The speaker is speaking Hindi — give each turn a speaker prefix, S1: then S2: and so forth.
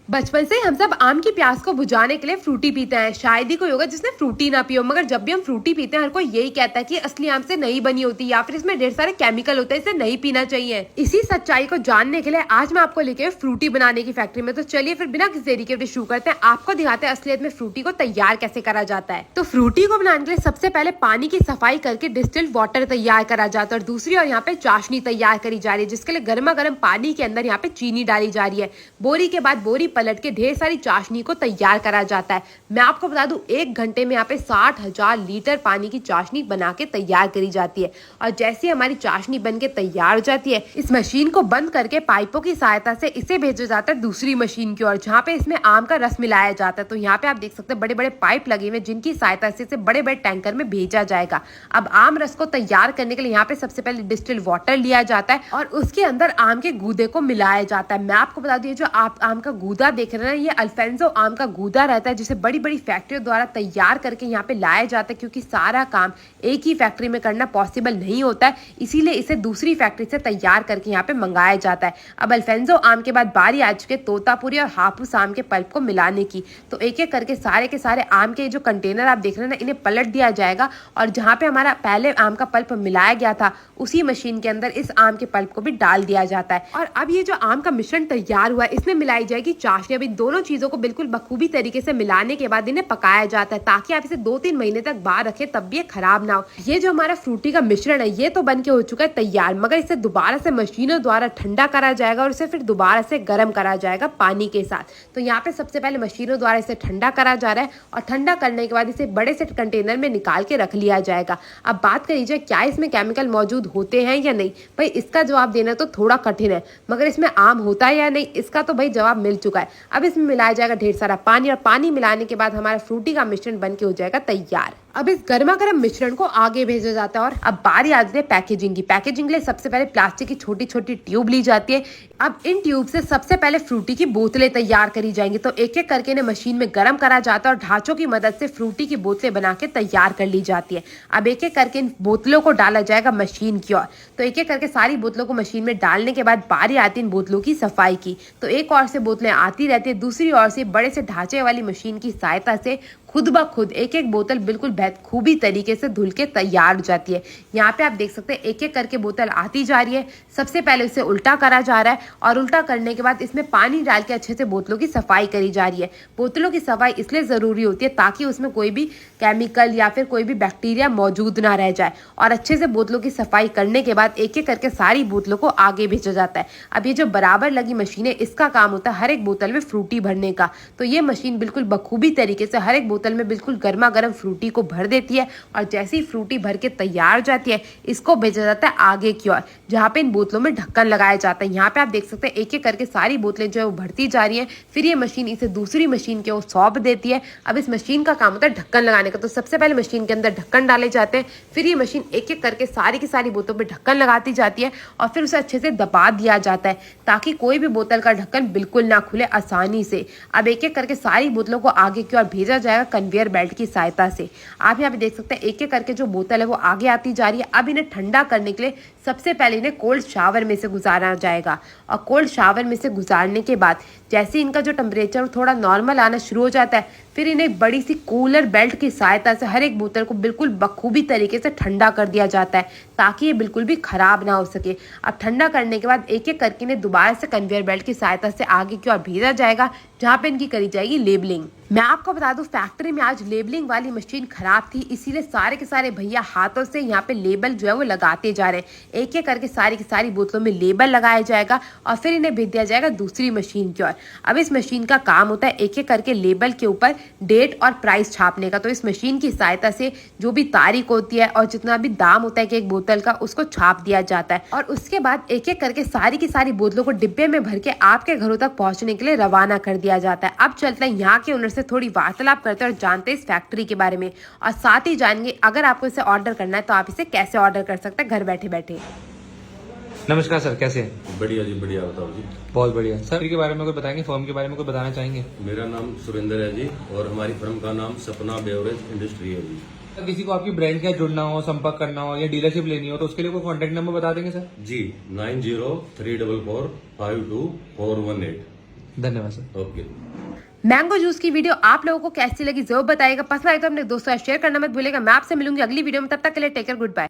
S1: बचपन से हम सब आम की प्यास को बुझाने के लिए फ्रूटी पीते हैं। शायद ही कोई होगा जिसने फ्रूटी ना पियो, मगर जब भी हम फ्रूटी पीते हैं हर कोई यही कहता है कि असली आम से नहीं बनी होती या फिर इसमें ढेर सारे केमिकल होते हैं, इसे नहीं पीना चाहिए। इसी सच्चाई को जानने के लिए आज मैं आपको लेके फ्रूटी बनाने की फैक्ट्री में। तो चलिए फिर बिना किसी देरी के शुरू करते हैं, आपको दिखाते हैं असलियत में फ्रूटी को तैयार कैसे करा जाता है। तो फ्रूटी को बनाने के लिए सबसे पहले पानी की सफाई करके डिस्टिल्ड वाटर तैयार करा जाता है और दूसरी और यहाँ पे चाशनी तैयार करी जा रही है, जिसके लिए गर्मा गर्म पानी के अंदर यहाँ पे चीनी डाली जा रही है। बोरी के बाद बोरी पलट के ढेर सारी चाशनी को तैयार करा जाता है। मैं आपको बता दूं 1 घंटे में यहाँ पे 60,000 लीटर पानी की चाशनी बना के तैयार करी जाती है। और जैसे हमारी चाशनी बन के तैयार हो जाती है, इस मशीन को बंद करके पाइपों की सहायता से इसे भेजा जाता है दूसरी मशीन की ओर, जहाँ पे इसमें आम का रस मिलाया जाता है। तो यहाँ पे आप देख सकते हैं बड़े बड़े पाइप लगे हुए जिनकी सहायता से इसे बड़े बड़े टैंकर में भेजा जाएगा। अब आम रस को तैयार करने के लिए यहाँ पे सबसे पहले डिस्टिल्ड वाटर लिया जाता है और उसके अंदर आम के गूदे को मिलाया जाता है। मैं आपको बता दूं जो आप आम का गूदा देख रहे हैं ये अल्फेंसो आम का गूदा रहता है, जिसे बड़ी बड़ी फैक्ट्रियों द्वारा तैयार करके यहाँ पे लाया जाता है, क्योंकि सारा काम एक ही फैक्ट्री में करना पॉसिबल नहीं होता है, इसीलिए इसे दूसरी फैक्ट्री से तैयार करके यहाँ पे मंगाया जाता है। अब अल्फेंसो आम के बाद बारी आ चुकी है तोतापुरी और हापुस आम के पल्प को मिलाने की। तो एक एक करके सारे के सारे आम के जो कंटेनर आप देख रहे हैं ना, इन्हें पलट दिया जाएगा और जहाँ पे हमारा पहले आम का पल्प मिलाया गया था उसी मशीन के अंदर इस आम के पल्प को भी डाल दिया जाता है। और अब ये जो आम का मिश्रण तैयार हुआ है इसमें मिलाई जाएगी चाशनी। अब इन दोनों चीजों को बिल्कुल बखूबी तरीके से मिलाने के बाद इन्हें पकाया जाता है, ताकि आप इसे 2-3 महीने तक बाहर रखें तब भी ये खराब ना हो। ये जो हमारा फ्रूटी का मिश्रण है ये तो बन के हो चुका है तैयार, मगर इसे दोबारा से मशीनों द्वारा ठंडा करा जाएगा और इसे फिर दोबारा से गर्म करा जाएगा पानी के साथ। तो यहाँ पे सबसे पहले मशीनों द्वारा इसे ठंडा करा जा रहा है और ठंडा करने के बाद इसे बड़े से कंटेनर में निकाल के रख लिया जाएगा। अब बात करी जाए क्या इसमें केमिकल मौजूद होते हैं या नहीं, भाई इसका जवाब देना तो थोड़ा कठिन है, मगर इसमें आम होता है या नहीं इसका तो भाई जवाब मिल चुका है। अब इसमें मिलाया जाएगा ढेर सारा पानी और पानी मिलाने के बाद हमारा फ्रूटी का मिश्रण बन के हो जाएगा तैयार। अब इस गर्मा गर्म मिश्रण को आगे भेजा जाता है और अब बारी आती है पैकेजिंग की। पैकेजिंग के लिए सबसे पहले प्लास्टिक की छोटी छोटी ट्यूब ली जाती है। अब इन ट्यूब से सबसे पहले फ्रूटी की बोतलें तैयार करी जाएंगी। तो एक एक करके इन्हें मशीन में गर्म करा जाता है और ढांचों की मदद से फ्रूटी की बोतलें बना के तैयार कर ली जाती है। अब एक एक करके इन बोतलों को डाला जाएगा मशीन की ओर। तो एक एक करके सारी बोतलों को मशीन में डालने के बाद बारी आती है इन बोतलों की सफाई की। तो एक ओर से बोतलें आती रहती है, दूसरी ओर से बड़े से ढांचे वाली मशीन की सहायता से खुद ब खुद एक एक बोतल बिल्कुल बेखूबी तरीके से धुल के तैयार हो जाती है। यहाँ पे आप देख सकते हैं एक एक करके बोतल आती जा रही है। सबसे पहले इसे उल्टा करा जा रहा है और उल्टा करने के बाद इसमें पानी डाल के अच्छे से बोतलों की सफाई करी जा रही है। बोतलों की सफाई इसलिए ज़रूरी होती है ताकि उसमें कोई भी केमिकल या फिर कोई भी बैक्टीरिया मौजूद ना रह जाए। और अच्छे से बोतलों की सफाई करने के बाद एक एक करके सारी बोतलों को आगे भेजा जाता है। अब ये जो बराबर लगी मशीन है इसका काम होता है हर एक बोतल में फ्रूटी भरने का। तो ये मशीन बिल्कुल बखूबी तरीके से हर एक बोतल में बिल्कुल गर्मा गर्म फ्रूटी को भर देती है और जैसे ही फ्रूटी भर के तैयार हो जाती है इसको भेजा जाता है आगे की ओर, जहाँ पे इन बोतलों में ढक्कन लगाया जाता है। यहाँ पे आप देख सकते हैं एक एक करके सारी बोतलें जो है वो भरती जा रही हैं। फिर ये मशीन इसे दूसरी मशीन के ओर सौंप देती है। अब इस मशीन का काम होता है ढक्कन लगाने का। तो सबसे पहले मशीन के अंदर ढक्कन डाले जाते हैं, फिर ये मशीन एक एक करके सारी की सारी बोतलों पर ढक्कन लगाती जाती है और फिर उसे अच्छे से दबा दिया जाता है ताकि कोई भी बोतल का ढक्कन बिल्कुल ना खुले आसानी से। अब एक एक करके सारी बोतलों को आगे की ओर भेजा जाएगा कन्वेयर बेल्ट की सहायता से। आप यहाँ पे देख सकते हैं एक एक करके जो बोतल है वो आगे आती जा रही है। अब इन्हें ठंडा करने के लिए सबसे पहले इन्हें कोल्ड शावर में से गुजारा जाएगा और कोल्ड शावर में से गुजारने के बाद जैसे इनका जो टेम्परेचर थोड़ा नॉर्मल आना शुरू हो जाता है, फिर इन्हें एक बड़ी सी कूलर बेल्ट की सहायता से हर एक बोतल को बिल्कुल बखूबी तरीके से ठंडा कर दिया जाता है ताकि ये बिल्कुल भी खराब ना हो सके। अब ठंडा करने के बाद एक एक करके इन्हें दोबारा से कन्वेयर बेल्ट की सहायता से आगे की ओर भेजा जाएगा, जहाँ पे इनकी करी जाएगी लेबलिंग। मैं आपको बता दूं फैक्ट्री में आज लेबलिंग वाली मशीन खराब थी, इसीलिए सारे के सारे भैया हाथों से यहाँ पे लेबल जो है वो लगाते जा रहे हैं। एक एक करके सारी की सारी बोतलों में लेबल लगाया जाएगा और फिर इन्हें भेज दिया जाएगा दूसरी मशीन की ओर। अब इस मशीन का काम होता है एक एक करके लेबल के ऊपर डेट और प्राइस छापने का। तो इस मशीन की सहायता से जो भी तारीख होती है और जितना भी दाम होता है कि एक बोतल का उसको छाप दिया जाता है और उसके बाद एक एक करके सारी की सारी बोतलों को डिब्बे में भर के आपके घरों तक पहुंचने के लिए रवाना कर दिया जाता है। अब चलते हैं यहाँ के ओनर से थोड़ी वार्तालाप करते हैं और जानते हैं इस फैक्ट्री के बारे में और साथ ही जानेंगे अगर आपको इसे ऑर्डर करना है तो आप इसे कैसे ऑर्डर कर सकते हैं घर बैठे बैठे।
S2: नमस्कार सर, कैसे हैं?
S3: बढ़िया जी, बढ़िया। बताओ जी।
S2: बहुत बढ़िया सर। के बारे में कोई बताएंगे, फर्म के बारे में कोई बताना चाहेंगे?
S3: मेरा नाम सुरेंद्र है जी और हमारी फर्म का नाम सपना बेवरेज इंडस्ट्री है जी।
S2: अगर किसी को आपकी ब्रांड के साथ जुड़ना हो, संपर्क करना हो या डीलरशिप लेनी हो तो उसके लिए कोई कॉन्टैक्ट नंबर बता देंगे सर?
S3: जी 9034452418।
S2: धन्यवाद सर।
S3: ओके।
S1: मैंगो जूस की वीडियो आप लोगों को कैसी लगी जरूर बताइएगा। पसंद आए तो अपने दोस्तों शेयर करना मत भूलिएगा। मैं आपसे मिलूंगी अगली वीडियो में, तब तक के लिए टेक केयर, गुड बाय।